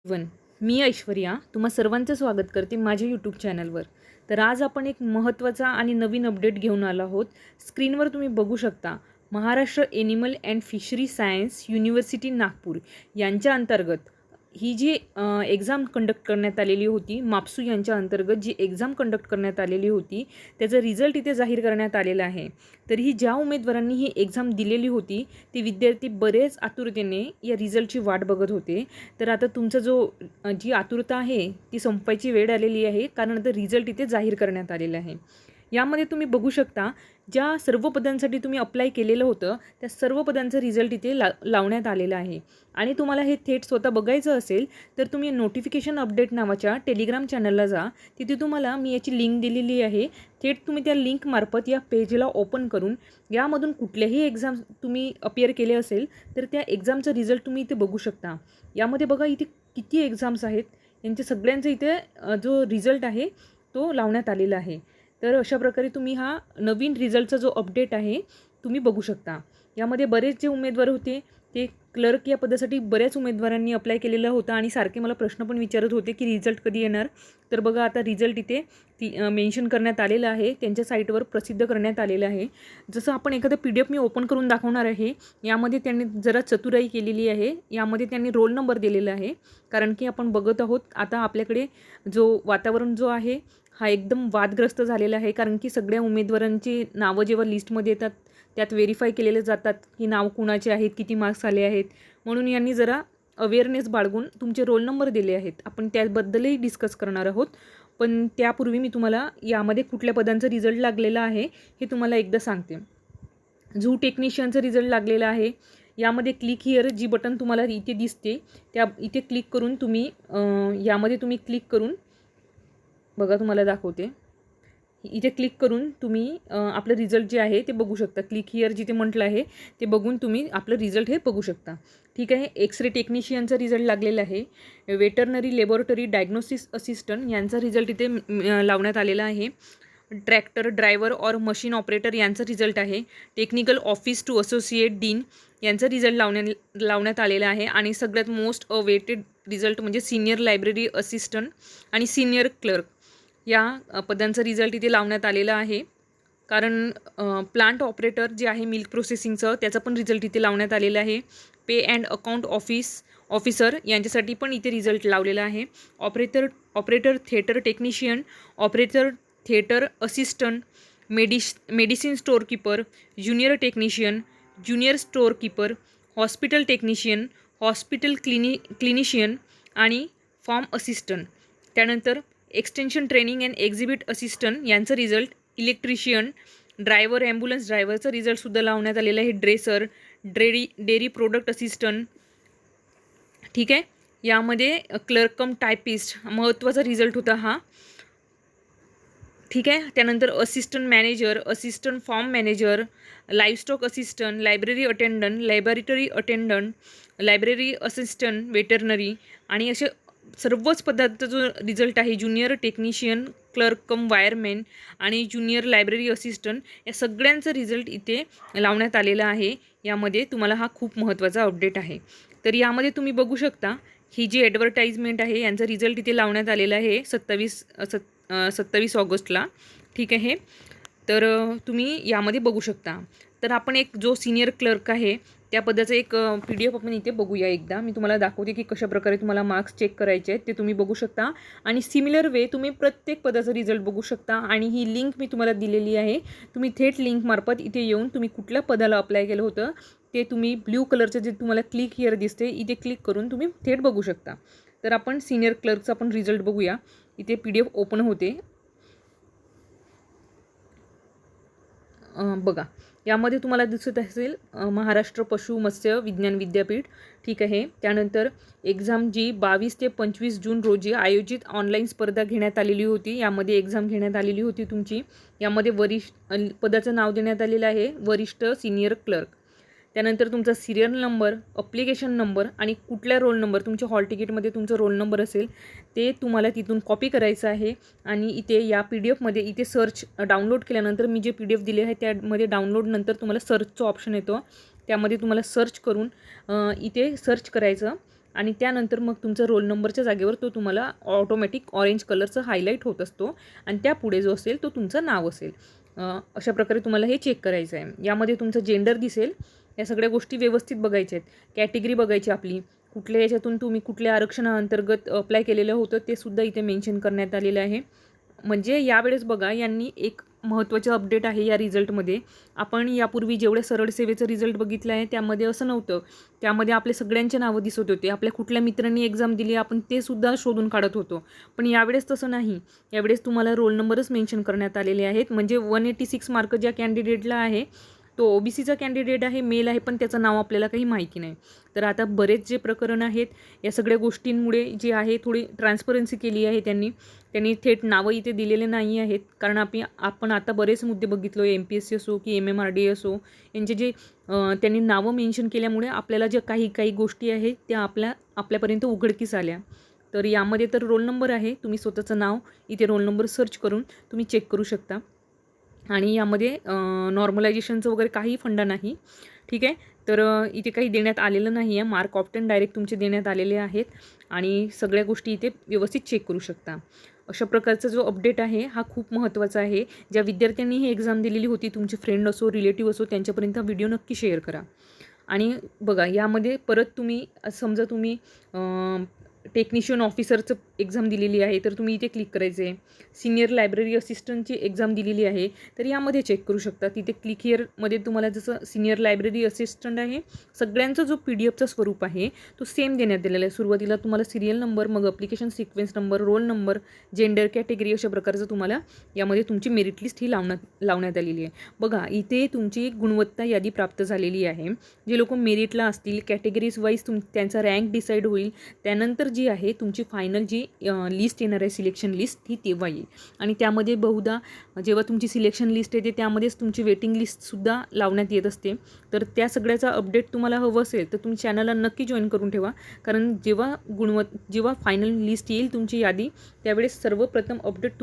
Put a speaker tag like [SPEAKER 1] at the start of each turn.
[SPEAKER 1] One मी ऐश्वर्या तुम्हा सर्वांचं स्वागत करते माझ्या यूट्यूब चॅनलवर. तर आज आपण एक महत्त्वाचा आणि नवीन अपडेट घेऊन आलो आहोत. स्क्रीनवर तुम्ही बघू शकता Maharashtra animal and fishery science university Nagpur यांच्या अंतर्गत ही जी एक्झाम कंडक्ट करण्यात आलेली होती. मापसू यांच्या अंतर्गत जी एक्झाम कंडक्ट करण्यात आलेली होती त्याचा रिझल्ट इथे जाहीर करण्यात आलेला आहे. तर ही ज्या उमेदवारांनी ही एक्झाम दिलेली होती ते विद्यार्थी बरेच आतुरतेने या रिझल्टची वाट बघत होते. तर आता तुमचा जी आतुरता आहे ती संपायची वेळ आलेली आहे, कारण आता रिझल्ट इथे जाहीर करण्यात आलेला आहे. यामध्ये तुम्ही बघू शकता ज्या सर्व पदांसाठी तुम्ही अप्लाय केलेलं होतं त्या सर्व पदांचा रिझल्ट इथे लावण्यात आलेला आहे. आणि तुम्हाला हे थेट स्वतः बघायचं असेल तर तुम्ही नोटिफिकेशन अपडेट नावाच्या टेलिग्राम चॅनलला जा. तिथे तुम्हाला मी याची लिंक दिलेली आहे. थेट तुम्ही त्या लिंकमार्फत या पेजला ओपन करून यामधून कुठल्याही एक्झाम तुम्ही अपिअर केले असेल तर त्या एक्झामचा रिझल्ट तुम्ही इथे बघू शकता. यामध्ये बघा इथे किती एक्झाम्स आहेत, यांच्या सगळ्यांचा इथे जो रिझल्ट आहे तो लावण्यात आलेला आहे. तर अशा प्रकारे तुम्ही हा नवीन रिझल्टचा जो अपडेट आहे तुम्ही बघू शकता. यामध्ये बरेच जे उमेदवार होते ते क्लर्क या पदासाठी बऱ्याच उमेदवारांनी अप्लाय केलेला होता आणि सारखे मला प्रश्न पण विचारत होते की रिझल्ट कधी येणार. तर बघा आता रिझल्ट इथे मेन्शन करण्यात आलेलं आहे, त्यांच्या साईटवर प्रसिद्ध करण्यात आलेलं आहे. जसं आपण एखादं PDF मी ओपन करून दाखवणार आहे. यामध्ये त्यांनी जरा चतुराई केलेली आहे. यामध्ये त्यांनी रोल नंबर दिलेला आहे, कारण की आपण बघत आहोत आता आपल्याकडे जो वातावरण जो आहे हा एकदम वादग्रस्त झालेला आहे. कारण की सगळ्या उमेदवारांची नावं जेव्हा लिस्टमध्ये येतात त्यात व्हेरीफाय केलेले जातात की नाव कुणाचे आहेत, किती मार्क्स आले आहेत. म्हणून यांनी जरा अवेअरनेस बाळगून तुमचे रोल नंबर दिले आहेत. आपण त्याबद्दलही डिस्कस करणार आहोत. पण त्यापूर्वी मी तुम्हाला यामध्ये कुठल्या पदांचा रिझल्ट लागलेला आहे हे तुम्हाला एकदा सांगते. झू टेक्निशियनचा रिझल्ट लागलेला आहे. यामध्ये क्लिक हिअर जी बटन तुम्हाला इथे दिसते त्या इथे क्लिक करून तुम्ही यामध्ये तुम्ही क्लिक करून बघा तुम्हाला दाखवते. इथे क्लिक करून तुम्ही आपलं रिझल्ट जे आहे ते बघू शकता. क्लिक हिअर जिथे म्हटलं आहे ते बघून तुम्ही आपलं रिझल्ट हे बघू शकता. ठीक आहे. एक्सरे टेक्निशियनचा रिझल्ट लागलेला आहे. वेटरनरी लॅबोरेटरी डायग्नोसिस असिस्टंट यांचा रिझल्ट इथे लावण्यात आलेला आहे. ट्रॅक्टर ड्रायव्हर और मशीन ऑपरेटर यांचा रिझल्ट आहे. Technical office to associate dean यांचा रिझल्ट लावण्यात आलेला आहे. आणि सगळ्यात मोस्ट अवेटेड रिझल्ट म्हणजे सिनियर लायब्ररी असिस्टंट आणि सिनियर क्लर्क या पदांचा रिझल्ट इथे लावण्यात आलेला आहे. कारण प्लांट ऑपरेटर जे आहे मिल्क प्रोसेसिंगचं त्याचा पण रिझल्ट इथे लावण्यात आलेला आहे. पे अँड अकाउंट ऑफिसर यांच्यासाठी पण इथे रिझल्ट लावलेला आहे. Operator theatre technician, operator theatre assistant, medicine store keeper, junior technician, junior store keeper, hospital technician, hospital clinician आणि फार्म असिस्टंट. त्यानंतर extension training and exhibit assistant यांचं रिझल्ट, इलेक्ट्रिशियन, ड्रायव्हर ॲम्ब्युलन्स ड्रायव्हरचा रिझल्टसुद्धा लावण्यात आलेला आहे. Dresser, dairy product assistant. ठीक आहे. यामध्ये क्लर्क कम टायपिस्ट महत्त्वाचा रिझल्ट होता हा. ठीक आहे. त्यानंतर assistant manager, assistant farm manager, livestock assistant, library attendant, laboratory attendant, library assistant, veterinary आणि असे सर्वच पदांचा जो रिझल्ट आहे ज्युनियर टेक्निशियन, क्लर्क कम वायरमॅन आणि ज्युनियर लायब्ररी असिस्टंट या सगळ्यांचा रिझल्ट इथे लावण्यात आलेला आहे. यामध्ये तुम्हाला हा खूप महत्त्वाचा अपडेट आहे. तर यामध्ये तुम्ही बघू शकता ही जी ॲडव्हर्टाईजमेंट आहे यांचा रिझल्ट इथे लावण्यात आलेला आहे 27 ऑगस्टला. ठीक आहे. तर तुम्ही यामध्ये बघू शकता. तर आपण एक जो सिनियर क्लर्क आहे त्या पदाचं एक PDF आपण इथे बघूया एकदा. मी तुम्हाला दाखवते की कशाप्रकारे तुम्हाला मार्क्स चेक करायचे आहेत ते तुम्ही बघू शकता. आणि सिमिलर वे तुम्ही प्रत्येक पदाचा रिझल्ट बघू शकता. आणि ही लिंक मी तुम्हाला दिलेली आहे. तुम्ही थेट लिंकमार्फत इथे येऊन तुम्ही कुठल्या पदाला अप्लाय केलं होतं ते तुम्ही ब्ल्यू कलरचं जे तुम्हाला क्लिक हिअर दिसते इथे क्लिक करून तुम्ही थेट बघू शकता. तर आपण सिनियर क्लर्कचा पण रिझल्ट बघूया. इथे PDF ओपन होते. बघा यामध्ये तुम्हाला दिसत असेल महाराष्ट्र पशु मत्स्य विज्ञान विद्यापीठ. ठीक आहे. त्यानंतर एक्झाम जी 22 ते 25 जून रोजी आयोजित ऑनलाईन स्पर्धा घेण्यात आलेली होती. यामध्ये एक्झाम घेण्यात आलेली होती तुमची. यामध्ये वरिष्ठ पदाचं नाव देण्यात आलेलं आहे वरिष्ठ सिनियर क्लर्क. त्यानंतर तुमचा सिरियल नंबर, अप्लिकेशन नंबर आणि कुठल्या रोल नंबर तुमच्या हॉल तिकीटमध्ये तुमचा रोल नंबर असेल ते तुम्हाला तिथून कॉपी करायचं आहे. आणि इथे या PDFमध्ये इथे सर्च डाउनलोड केल्यानंतर मी जे PDF दिले आहे त्यामध्ये डाउनलोड नंतर तुम्हाला सर्चचं ऑप्शन येतो. त्यामध्ये तुम्हाला सर्च करून इथे सर्च करायचं आणि त्यानंतर मग तुमचं रोल नंबरच्या जागेवर तो तुम्हाला ऑटोमॅटिक ऑरेंज कलरचं हायलाईट होत असतो आणि त्यापुढे जो असेल तो तुमचं नाव असेल. अशा प्रकारे तुम्हाला हे चेक करायचं आहे. यामध्ये तुमचं जेंडर दिसेल. या सगळ्या गोष्टी व्यवस्थित बघायच्या आहेत. कॅटेगरी बघायची आपली, कुठल्या याच्यातून तुम्ही कुठल्या आरक्षणाअंतर्गत अप्लाय केलेलं होतं ते सुद्धा इथे मेन्शन करण्यात आलेलं आहे. म्हणजे यावेळेस बघा, यांनी एक महत्त्वाचं अपडेट आहे या रिझल्टमध्ये. आपण यापूर्वी जेवढ्या सरळ सेवेचं रिझल्ट बघितलं आहे त्यामध्ये असं नव्हतं. त्यामध्ये आपले सगळ्यांचे नावं दिसत होते. आपल्या कुठल्या मित्रांनी एक्झाम दिली आपण ते सुद्धा शोधून काढत होतो. पण यावेळेस तसं नाही. यावेळेस तुम्हाला रोल नंबरच मेन्शन करण्यात आलेले आहेत. म्हणजे 186 मार्क ज्या कॅन्डिडेटला आहे तो OBCचा कॅन्डिडेट आहे, मेल आहे, पण त्याचं नाव आपल्याला काही माहिती नाही. तर आता बरेच जे प्रकरण आहेत या सगळ्या गोष्टींमुळे जे आहे थोडी ट्रान्सपरन्सी केली आहे त्यांनी थेट नावं इथे दिलेले नाही आहेत. कारण आपण आता बरेच मुद्दे बघितलो, MPSC असो की MMRDA असो, यांचे जे त्यांनी नावं मेन्शन केल्यामुळे आपल्याला ज्या काही गोष्टी आहेत त्या आपल्यापर्यंत उघडकीस आल्या. तर यामध्ये तर रोल नंबर आहे. तुम्ही स्वतःचं नाव इथे रोल नंबर सर्च करून तुम्ही चेक करू शकता. आणि यामध्ये नॉर्मलायझेशनचं वगैरे काही फंडा नाही. ठीक आहे. तर इथे काही देण्यात आलेलं नाही आहे. मार्क ऑप्टेन डायरेक्ट तुमचे देण्यात आलेले आहेत आणि सगळ्या गोष्टी इथे व्यवस्थित चेक करू शकता. अशा प्रकारचा जो अपडेट आहे हा खूप महत्त्वाचा आहे. ज्या विद्यार्थ्यांनी ही एक्झाम दिलेली होती, तुमचे फ्रेंड असो, रिलेटिव्ह असो, त्यांच्यापर्यंत हा व्हिडिओ नक्की शेअर करा. आणि बघा, यामध्ये परत तुम्ही समजा तुम्ही टेक्निशियन ऑफिसरचं एक्झाम दिलेली आहे तर तुम्ही इथे क्लिक करायचं आहे. सिनियर लायब्ररी असिस्टंटची एक्झाम दिलेली आहे तर यामध्ये चेक करू शकता. तिथे क्लिक हिअरमध्ये तुम्हाला जसं सिनियर लायब्ररी असिस्टंट आहे सगळ्यांचा जो PDF स्वरूप आहे तो सेम देण्यात दिलेला आहे. सुरुवातीला तुम्हाला सिरियल नंबर, मग application sequence number, roll number, gender, category अशा प्रकारचं तुम्हाला यामध्ये तुमची मेरिट लिस्ट ही लावण्यात आलेली आहे. बघा, इथे तुमची गुणवत्ता यादी प्राप्त झालेली आहे. जे लोक मेरिटला असतील कॅटेगरीज वाईज त्यांचा रँक डिसाईड होईल. त्यानंतर जी आहे तुमची फायनल जी लिस्ट येणार आहे, सिलेक्शन लिस्ट, ही तेव्हा येईल. आणि त्यामध्ये बहुधा जेव्हा तुमची सिलेक्शन लिस्ट येते त्यामध्येच तुमची वेटिंग लिस्टसुद्धा लावण्यात येत असते. तर त्या सगळ्याचा अपडेट तुम्हाला हवं असेल तर तुम्ही चॅनलला नक्की जॉईन करून ठेवा. कारण जेव्हा फायनल लिस्ट येईल तुमची यादी त्यावेळेस सर्वप्रथम अपडेट